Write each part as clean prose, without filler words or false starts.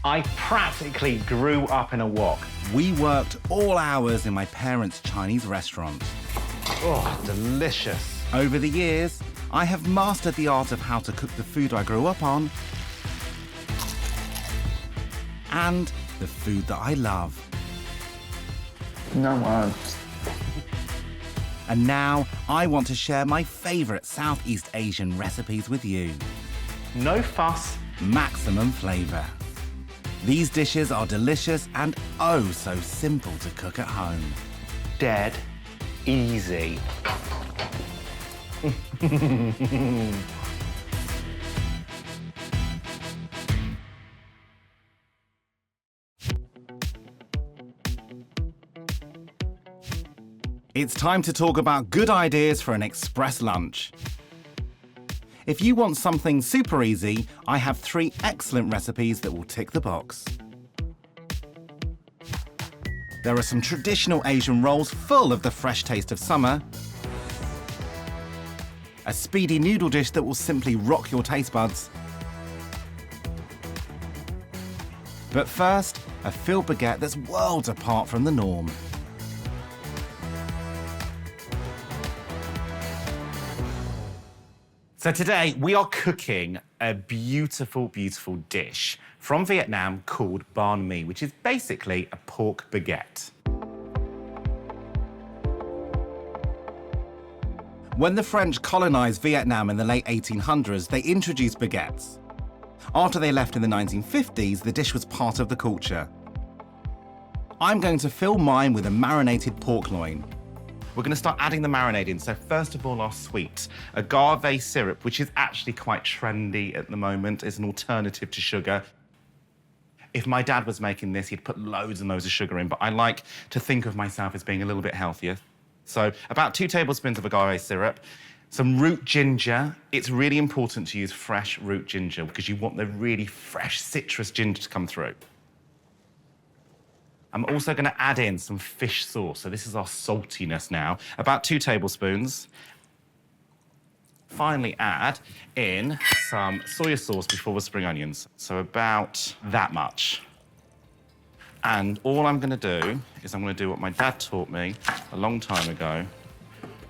I practically grew up in a wok. We worked all hours in my parents' Chinese restaurant. Oh, delicious. Over the years, I have mastered the art of how to cook the food I grew up on and the food that I love. No words. And now, I want to share my favourite Southeast Asian recipes with you. No fuss. Maximum flavour. These dishes are delicious and oh so simple to cook at home. Dead easy. It's time to talk about good ideas for an express lunch. If you want something super easy, I have 3 excellent recipes that will tick the box. There are some traditional Asian rolls full of the fresh taste of summer, a speedy noodle dish that will simply rock your taste buds. But first, a filled baguette that's worlds apart from the norm. So today we are cooking a beautiful, beautiful dish from Vietnam called banh mi, which is basically a pork baguette. When the French colonised Vietnam in the late 1800s, they introduced baguettes. After they left in the 1950s, the dish was part of the culture. I'm going to fill mine with a marinated pork loin. We're going to start adding the marinade in. So first of all, our sweet agave syrup, which is actually quite trendy at the moment, is an alternative to sugar. If my dad was making this, he'd put loads and loads of sugar in, but I like to think of myself as being a little bit healthier. So about 2 tablespoons of agave syrup, some root ginger. It's really important to use fresh root ginger because you want the really fresh citrus ginger to come through. I'm also going to add in some fish sauce. So this is our saltiness now. About 2 tablespoons. Finally add in some soy sauce before the spring onions. So about that much. And all I'm going to do is I'm going to do what my dad taught me a long time ago,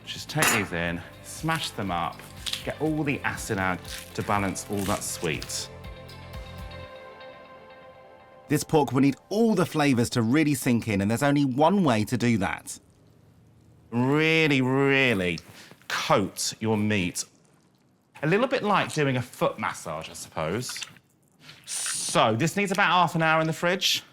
which is take these in, smash them up, get all the acid out to balance all that sweet. This pork will need all the flavours to really sink in, and there's only one way to do that. Really, really coat your meat. A little bit like doing a foot massage, I suppose. So this needs about half an hour in the fridge.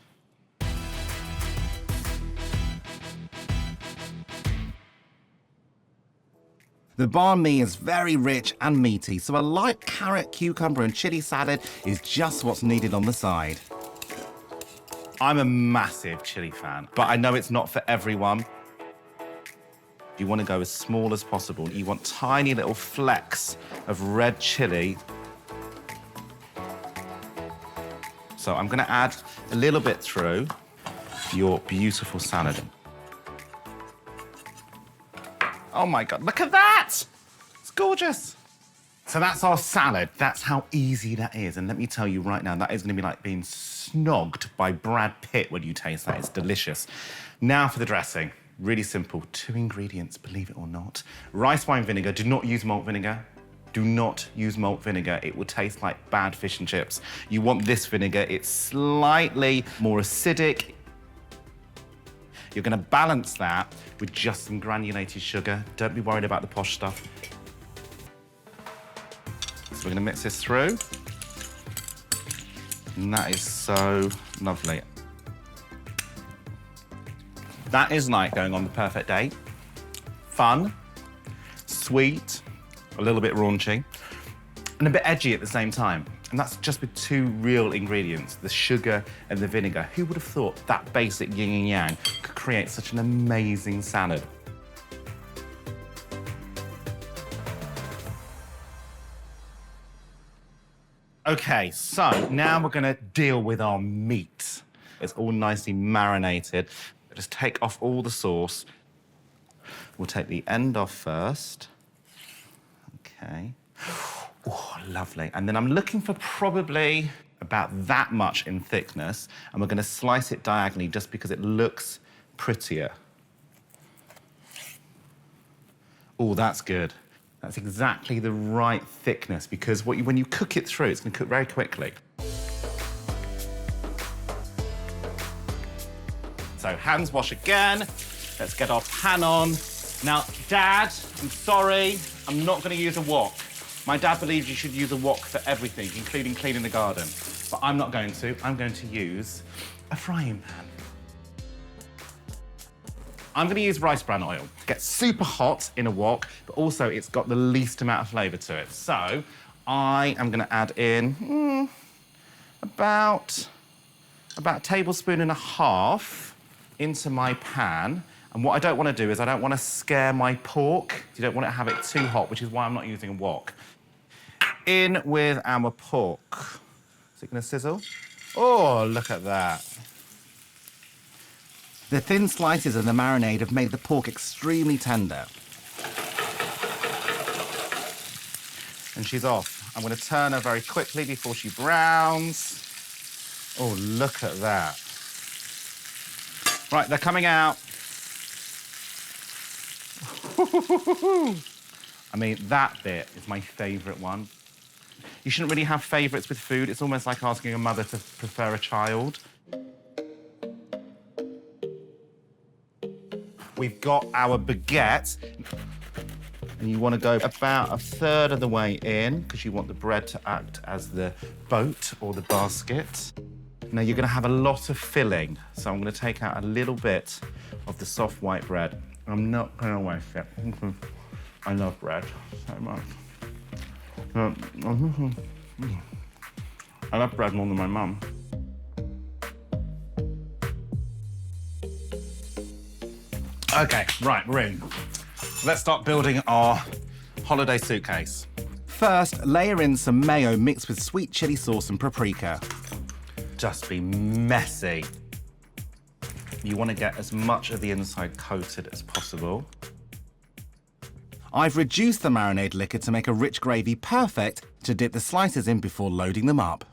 The banh mi is very rich and meaty, so a light carrot, cucumber and chilli salad is just what's needed on the side. I'm a massive chili fan, but I know it's not for everyone. You want to go as small as possible. You want tiny little flecks of red chili. So I'm going to add a little bit through your beautiful salad. Oh my God, look at that! It's gorgeous. So that's our salad. That's how easy that is. And let me tell you right now, that is going to be like being snogged by Brad Pitt when you taste that. It's delicious. Now for the dressing. Really simple. 2 ingredients, believe it or not. Rice wine vinegar. Do not use malt vinegar. Do not use malt vinegar. It will taste like bad fish and chips. You want this vinegar. It's slightly more acidic. You're going to balance that with just some granulated sugar. Don't be worried about the posh stuff. So we're going to mix this through. And that is so lovely. That is like going on the perfect date. Fun, sweet, a little bit raunchy, and a bit edgy at the same time. And that's just with 2 real ingredients, the sugar and the vinegar. Who would have thought that basic yin and yang could create such an amazing salad? Okay, so now we're gonna deal with our meat. It's all nicely marinated. Just take off all the sauce. We'll take the end off first. Okay. Oh, lovely. And then I'm looking for probably about that much in thickness, and we're gonna slice it diagonally just because it looks prettier. Oh, that's good. That's exactly the right thickness because when you cook it through, it's gonna cook very quickly. So hands wash again. Let's get our pan on. Now, Dad, I'm sorry, I'm not gonna use a wok. My dad believes you should use a wok for everything, including cleaning the garden. But I'm not going to. I'm going to use a frying pan. I'm gonna use rice bran oil. Gets super hot in a wok, but also it's got the least amount of flavour to it. So I am gonna add in about a tablespoon and a half into my pan. And what I don't want to do is I don't want to scare my pork. You don't want to have it too hot, which is why I'm not using a wok. In with our pork. Is it going to sizzle? Oh, look at that. The thin slices of the marinade have made the pork extremely tender. And she's off. I'm going to turn her very quickly before she browns. Oh, look at that. Right, they're coming out. I mean, that bit is my favourite one. You shouldn't really have favourites with food. It's almost like asking a mother to prefer a child. We've got our baguette. And you want to go about a third of the way in because you want the bread to act as the boat or the basket. Now, you're going to have a lot of filling, so I'm going to take out a little bit of the soft white bread. I'm not going to waste it. I love bread so much. I love bread more than my mum. OK, right, we're in. Let's start building our holiday suitcase. First, layer in some mayo mixed with sweet chili sauce and paprika. Just be messy. You want to get as much of the inside coated as possible. I've reduced the marinade liquor to make a rich gravy perfect to dip the slices in before loading them up.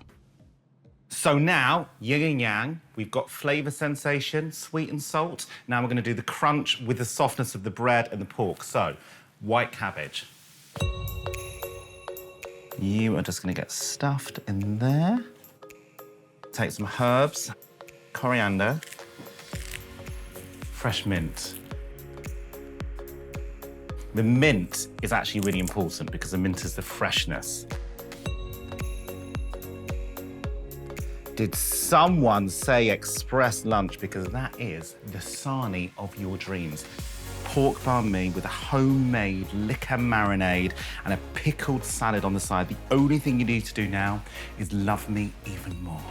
So now, yin and yang, we've got flavour sensation, sweet and salt. Now we're going to do the crunch with the softness of the bread and the pork. So, white cabbage. You are just going to get stuffed in there. Take some herbs, coriander, fresh mint. The mint is actually really important because the mint is the freshness. Did someone say express lunch? Because that is the sarnie of your dreams. Pork banh mi with a homemade liquor marinade and a pickled salad on the side. The only thing you need to do now is love me even more.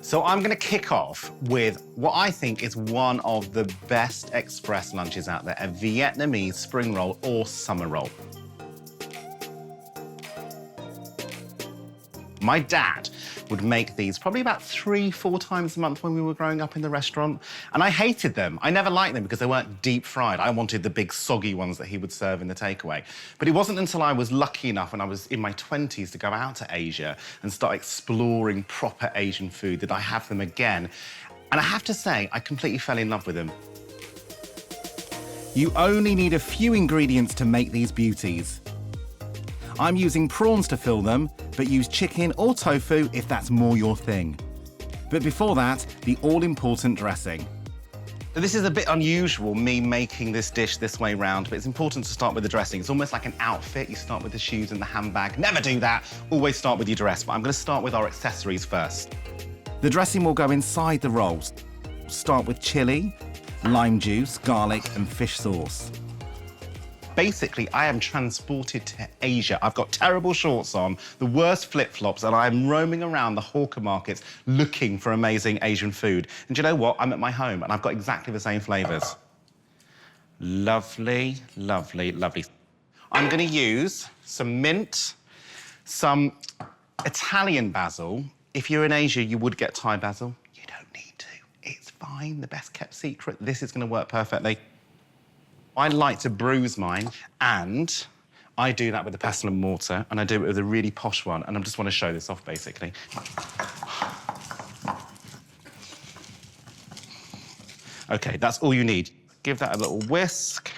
So I'm going to kick off with what I think is one of the best express lunches out there, a Vietnamese spring roll or summer roll. My dad would make these probably about 3-4 times a month when we were growing up in the restaurant. And I hated them. I never liked them because they weren't deep fried. I wanted the big soggy ones that he would serve in the takeaway. But it wasn't until I was lucky enough when I was in my 20s to go out to Asia and start exploring proper Asian food that I have them again. And I have to say, I completely fell in love with them. You only need a few ingredients to make these beauties. I'm using prawns to fill them, but use chicken or tofu if that's more your thing. But before that, the all-important dressing. This is a bit unusual, me making this dish this way round, but it's important to start with the dressing. It's almost like an outfit. You start with the shoes and the handbag. Never do that. Always start with your dress, but I'm going to start with our accessories first. The dressing will go inside the rolls. Start with chili, lime juice, garlic, and fish sauce. Basically, I am transported to Asia. I've got terrible shorts on, the worst flip-flops, and I'm roaming around the hawker markets looking for amazing Asian food. And do you know what? I'm at my home, and I've got exactly the same flavours. Lovely, lovely, lovely. I'm going to use some mint, some Italian basil. If you're in Asia, you would get Thai basil. You don't need to. It's fine, the best kept secret. This is gonna work perfectly. I like to bruise mine, and I do that with a pestle and mortar, and I do it with a really posh one, and I just want to show this off, basically. Okay, that's all you need. Give that a little whisk.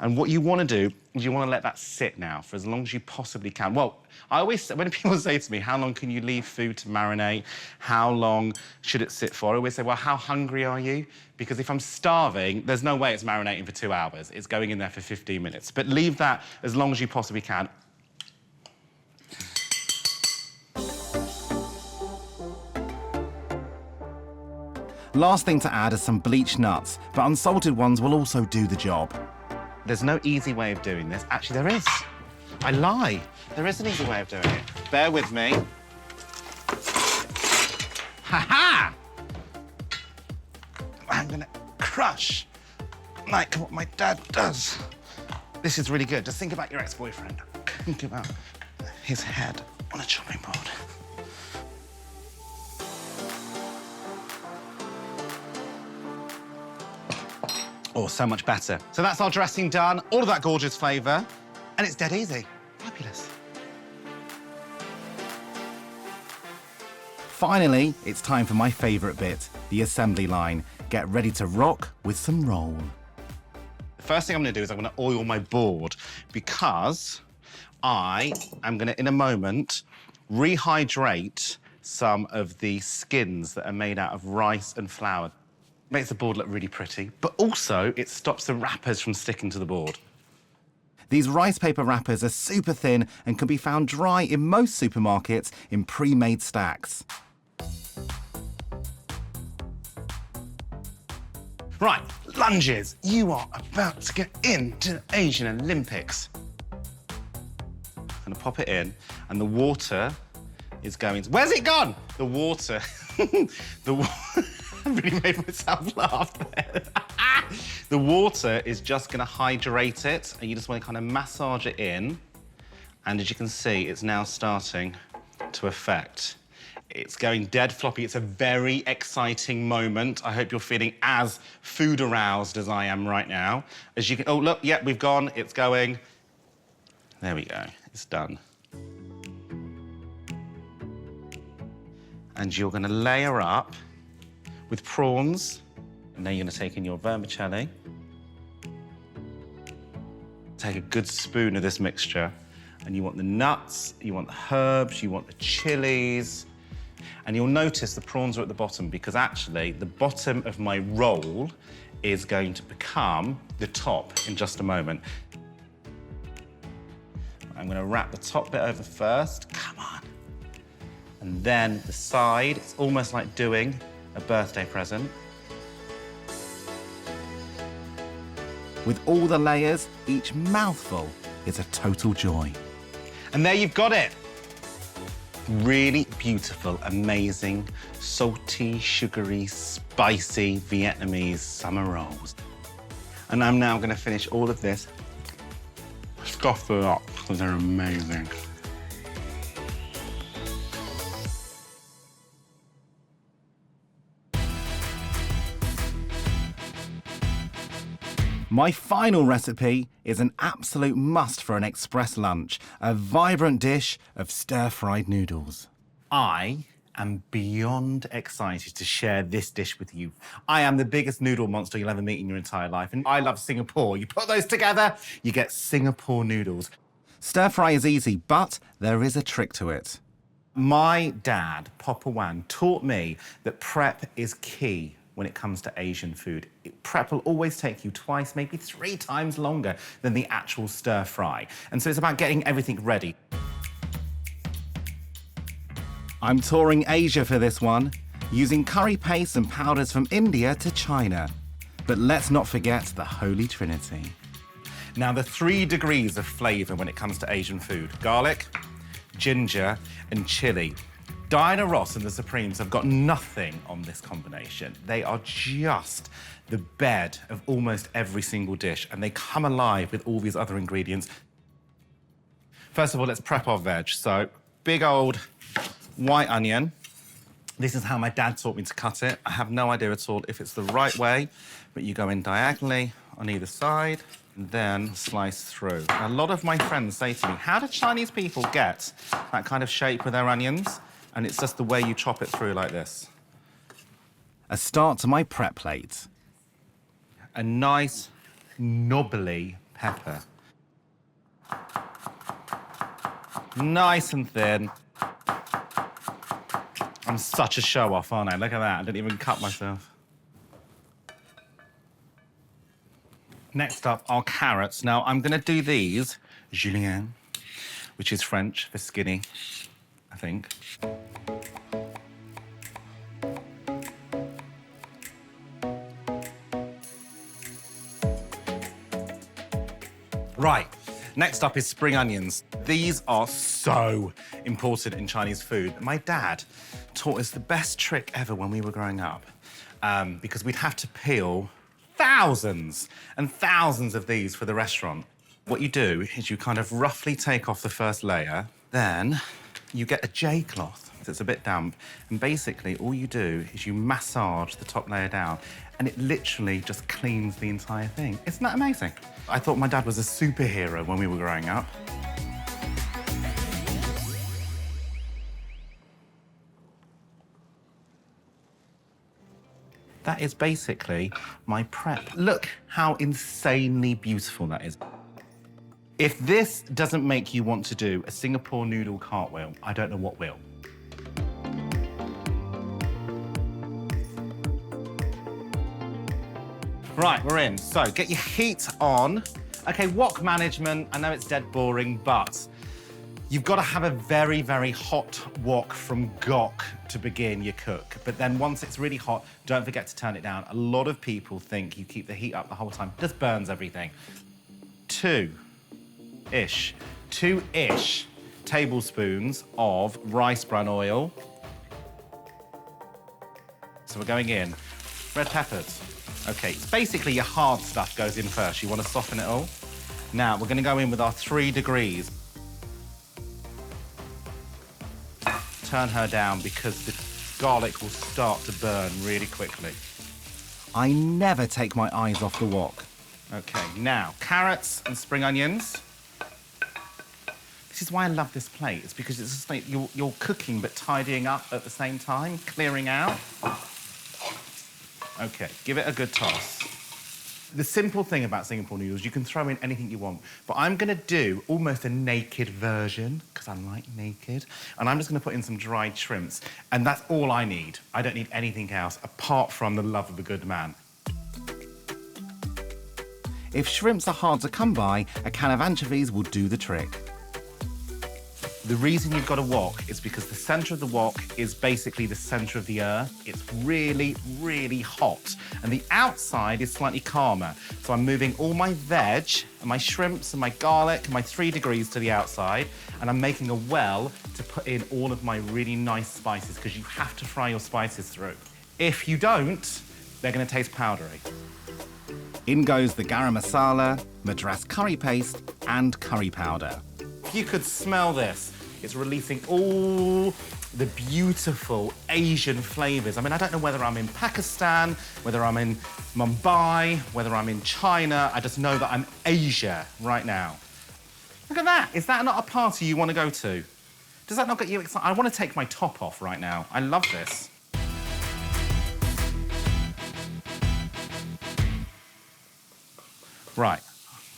And what you want to do is you want to let that sit now for as long as you possibly can. Well, I always say, when people say to me, how long can you leave food to marinate? How long should it sit for? I always say, well, how hungry are you? Because if I'm starving, there's no way it's marinating for 2 hours. It's going in there for 15 minutes. But leave that as long as you possibly can. Last thing to add is some bleached nuts, but unsalted ones will also do the job. There's no easy way of doing this. Actually, there is. I lie. There is an easy way of doing it. Bear with me. Ha-ha! I'm gonna crush like what my dad does. This is really good. Just think about your ex-boyfriend. Think about his head on a chopping board. Oh, so much better. So that's our dressing done, all of that gorgeous flavour, and it's dead easy. Fabulous. Finally, it's time for my favourite bit, the assembly line. Get ready to rock with some roll. The first thing I'm gonna do is I'm gonna oil my board because I am gonna, in a moment, rehydrate some of the skins that are made out of rice and flour. Makes the board look really pretty, but also it stops the wrappers from sticking to the board. These rice paper wrappers are super thin and can be found dry in most supermarkets in pre-made stacks. Right, lunges. You are about to get into the Asian Olympics. I'm gonna pop it in, and the water is going to... Where's it gone? The water... I really made myself laugh there. The water is just gonna hydrate it, and you just wanna kind of massage it in. And as you can see, it's now starting to affect. It's going dead floppy. It's a very exciting moment. I hope you're feeling as food aroused as I am right now. As you can, oh, look, yeah, we've gone, it's going. There we go, it's done. And you're gonna layer up with prawns. And then you're gonna take in your vermicelli. Take a good spoon of this mixture. And you want the nuts, you want the herbs, you want the chilies. And you'll notice the prawns are at the bottom because actually the bottom of my roll is going to become the top in just a moment. I'm gonna wrap the top bit over first, come on. And then the side, it's almost like doing a birthday present. With all the layers, each mouthful is a total joy. And there you've got it. Really beautiful, amazing, salty, sugary, spicy Vietnamese summer rolls. And I'm now gonna finish all of this, scoff it up, because they're amazing. My final recipe is an absolute must for an express lunch, a vibrant dish of stir-fried noodles. I am beyond excited to share this dish with you. I am the biggest noodle monster you'll ever meet in your entire life, and I love Singapore. You put those together, you get Singapore noodles. Stir-fry is easy, but there is a trick to it. My dad, Papa Wan, taught me that prep is key when it comes to Asian food. Prep will always take you twice, maybe 3 times longer than the actual stir fry. And so it's about getting everything ready. I'm touring Asia for this one, using curry paste and powders from India to China. But let's not forget the Holy Trinity. Now, the 3 degrees of flavor when it comes to Asian food: garlic, ginger, and chili. Diana Ross and the Supremes have got nothing on this combination. They are just the bed of almost every single dish, and they come alive with all these other ingredients. First of all, let's prep our veg. So, big old white onion. This is how my dad taught me to cut it. I have no idea at all if it's the right way, but you go in diagonally on either side and then slice through. A lot of my friends say to me, how do Chinese people get that kind of shape with their onions? And it's just the way you chop it through like this. A start to my prep plate. A nice, knobbly pepper. Nice and thin. I'm such a show-off, aren't I? Look at that, I didn't even cut myself. Next up are carrots. Now, I'm gonna do these, julienne, which is French for skinny, I think. Right, next up is spring onions. These are so important in Chinese food. My dad taught us the best trick ever when we were growing up, because we'd have to peel thousands and thousands of these for the restaurant. What you do is you kind of roughly take off the first layer, then you get a J cloth that's a bit damp, and basically all you do is you massage the top layer down, and it literally just cleans the entire thing. Isn't that amazing? I thought my dad was a superhero when we were growing up. That is basically my prep. Look how insanely beautiful that is. If this doesn't make you want to do a Singapore noodle cartwheel, I don't know what will. Right, we're in. So get your heat on. Okay, wok management, I know it's dead boring, but you've got to have a very, very hot wok from Gok to begin your cook. But then once it's really hot, don't forget to turn it down. A lot of people think you keep the heat up the whole time. It just burns everything. Two-ish tablespoons of rice bran oil. So we're going in. Red peppers. Okay, it's basically your hard stuff goes in first. You want to soften it all. Now, we're going to go in with our 3 degrees. Turn her down because the garlic will start to burn really quickly. I never take my eyes off the wok. Okay, now, carrots and spring onions. This is why I love this plate. It's because it's just like you're cooking but tidying up at the same time, clearing out. Okay, give it a good toss. The simple thing about Singapore noodles, you can throw in anything you want, but I'm gonna do almost a naked version, because I like naked, and I'm just gonna put in some dried shrimps, and that's all I need. I don't need anything else, apart from the love of a good man. If shrimps are hard to come by, a can of anchovies will do the trick. The reason you've got a wok is because the center of the wok is basically the center of the earth. It's really, really hot. And the outside is slightly calmer. So I'm moving all my veg and my shrimps and my garlic and my 3 degrees to the outside. And I'm making a well to put in all of my really nice spices because you have to fry your spices through. If you don't, they're gonna taste powdery. In goes the garam masala, madras curry paste, and curry powder. If you could smell this, it's releasing all the beautiful Asian flavors. I mean, I don't know whether I'm in Pakistan, whether I'm in Mumbai, whether I'm in China. I just know that I'm Asia right now. Look at that. Is that not a party you want to go to? Does that not get you excited? I want to take my top off right now. I love this. Right,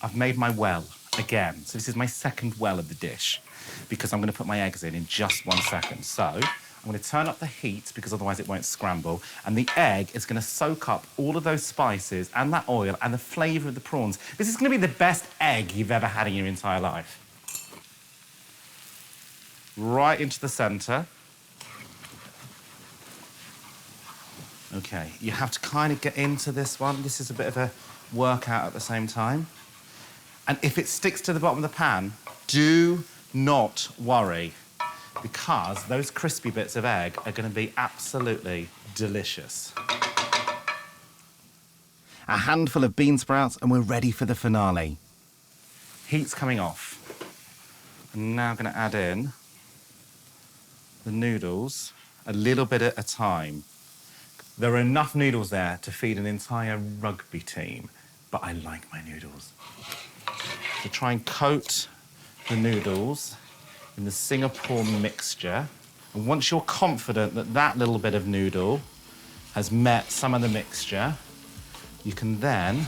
I've made my well again. So this is my second well of the dish because I'm going to put my eggs in just 1 second. So I'm going to turn up the heat because otherwise it won't scramble. And the egg is going to soak up all of those spices and that oil and the flavour of the prawns. This is going to be the best egg you've ever had in your entire life. Right into the centre. Okay, you have to kind of get into this one. This is a bit of a workout at the same time. And if it sticks to the bottom of the pan, do not worry, because those crispy bits of egg are going to be absolutely delicious. A handful of bean sprouts and we're ready for the finale. Heat's coming off. And now I'm going to add in the noodles a little bit at a time. There are enough noodles there to feed an entire rugby team, but I like my noodles. So try and coat the noodles in the Singapore mixture. And once you're confident that that little bit of noodle has met some of the mixture, you can then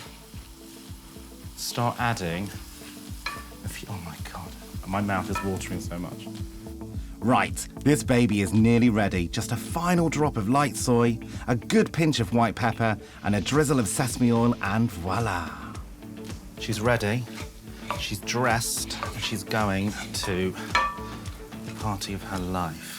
start adding a few. Oh my God, my mouth is watering so much. Right, this baby is nearly ready. Just a final drop of light soy, a good pinch of white pepper, and a drizzle of sesame oil, and voila. She's ready, she's dressed, and she's going to the party of her life.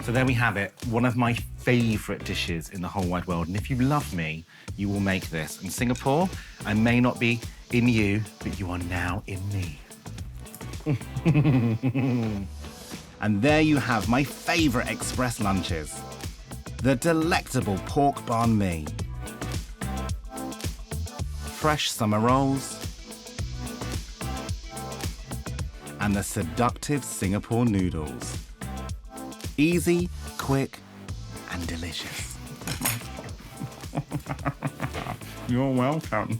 So there we have it, one of my favourite dishes in the whole wide world. And if you love me, you will make this. In Singapore, I may not be in you, but you are now in me. And there you have my favourite express lunches. The delectable pork banh mi, fresh summer rolls, and the seductive Singapore noodles. Easy, quick, and delicious. You're welcome.